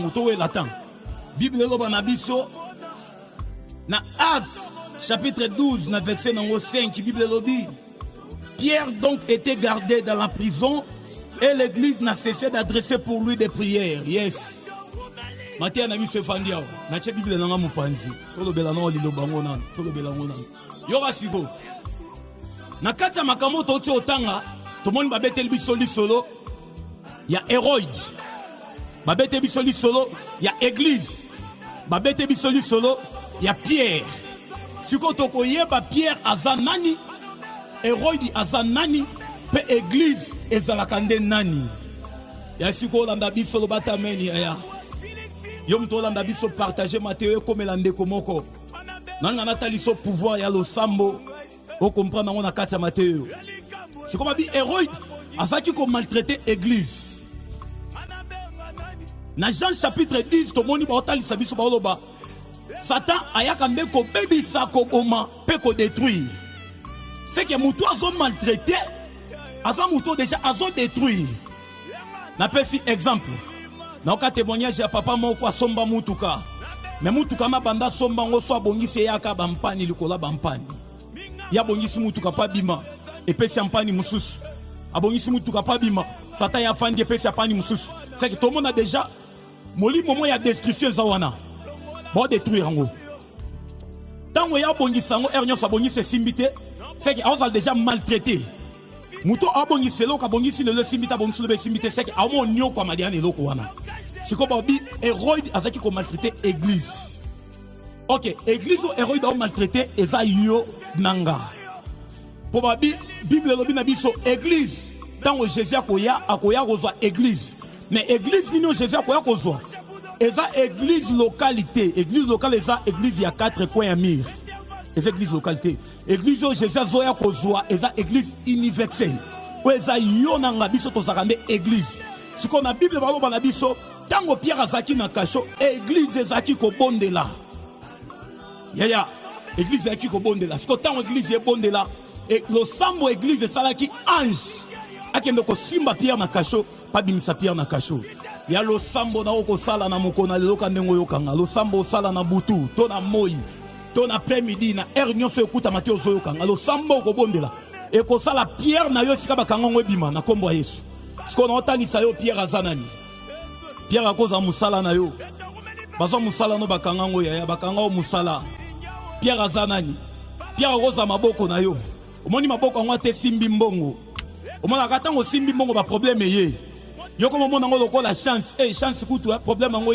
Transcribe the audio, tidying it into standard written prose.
Moto latin. Bible loba na biso na Actes chapitre 12 na verset numéro 5 Bible lobi Pierre donc était gardé dans la prison et l'église n'a cessé d'adresser pour lui des prières. Yes. Matia na biso fandia na che Bible na ngamu panzi. Tolo bela no lilo bango nan, tolo bela ngona. Yoga siko. Na kata makamo to ti otanga, to moni babete biso li solo. Ya Hérode. Babete biso li solo, ya église. Babete biso li solo, ya Pierre. Siko toko yeba Pierre azanani, Hérode azanani, pe église ezalakande nani. Ya siko landa biso lo batameni ya. Yom to landa biso partager Matthieu comme lande komoko. Nanga natali so pouvoir ya lo sambo. O comprendre on a kata Matthieu. C'est comme bi Hérode azaki ko maltraiter église. Na Jean chapitre 10 to moni ba otali sabiso ba oloba. Satan ayaka mbe ko bebi sa ko boma pe ko détruire. C'est que mutu azo maltraiter, azo mutu déjà azo détruire. Na pesi exemple. Na oka témoignage ya papa moko asomba mutuka. Mais mutuka ma banda somba ngo so abongisi yaka bampani likola bampani. Ya bongisi mutuka pa bima et pesi ampani mususu. Abongisi mutuka pa bima, Satan ya fandi pesi apani mususu. C'est que tout le monde a déjà moli momo ya destruction za wana. Bon détruire ngo. Tango ya bongisa ngo ernyo sa bongisi simbité, c'est que on déjà maltraité. Muto abongisi lo ka bongisi le simbita bongisi le simbité, c'est que amo nyo kwa madiane loko wana. Siko babi Hérode azaki ko maltraiter église. OK, église ou Hérode a maltraité eza yo nanga. Pour babi Bible lobi na biso église tango Jésus akoya kozwa église. Mais église nino Jésus akoya kozwa. Eza église localité, église locale eza église ya 4 coins ya mur. Eza église localité. Église o Jésus azoya kozwa eza église universelle. O eza yo nanga biso to zakande église. Siko na Bible baloba na biso tango Pierre azaki na kasho église ezaki ko bondela. Yaya, église ezaki ko bondela. Siko tango église e bondela et le sambo église salaki ange. Akende ko simba Pierre na kasho, pa bimisa Pierre na kasho. Ya lo sambo na oko sala na mokona loka ndengo yokanga. Lo sambo sala na butu, to na moi, to na après-midi na heure nyonso ekuta Matthieu zo yokanga. Lo sambo ko bondela. E ko sala Pierre na yo sika bakanga ngo bima na kombo Yesu. Siko na otanisa yo Pierre azanani. Pierre akoza musala na yo. Bazo musala no bakanga ngo ya bakanga o musala. Pierre azanani. Pierre akoza maboko na yo. Omoni maboko ngo te simbi mbongo. Omona katango simbi mbongo ba problème ye. Yo comme mona ngo lokola chance, chance kutu problème ngo